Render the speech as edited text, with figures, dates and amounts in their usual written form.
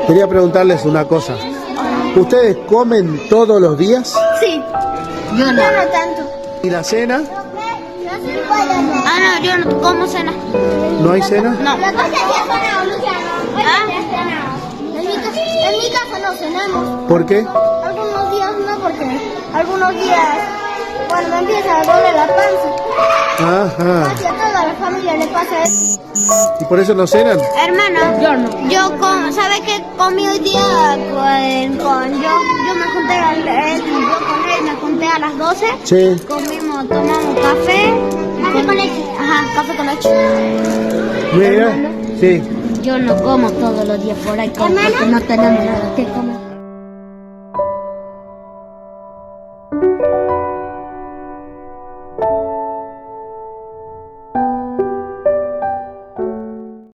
Quería preguntarles una cosa. ¿Ustedes comen todos los días? Sí. Yo no. Yo no tanto. ¿Y la cena? Ah, no, yo no como cena. ¿No hay cena? No. En mi casa no cenamos. ¿Por qué? Algunos días no, porque algunos días cuando me empieza a doler la panza. Ajá. Casi a toda la familia le pasa eso. ¿Y por eso no cenan? Hermano, yo no. ¿Sabe qué comí hoy día? Yo me junté yo con él me junté a las 12. Sí. Tomamos café. Café con leche. Ajá, café con leche. Mira. Sí. Yo no como todos los días por ahí porque no tenemos nada que comer.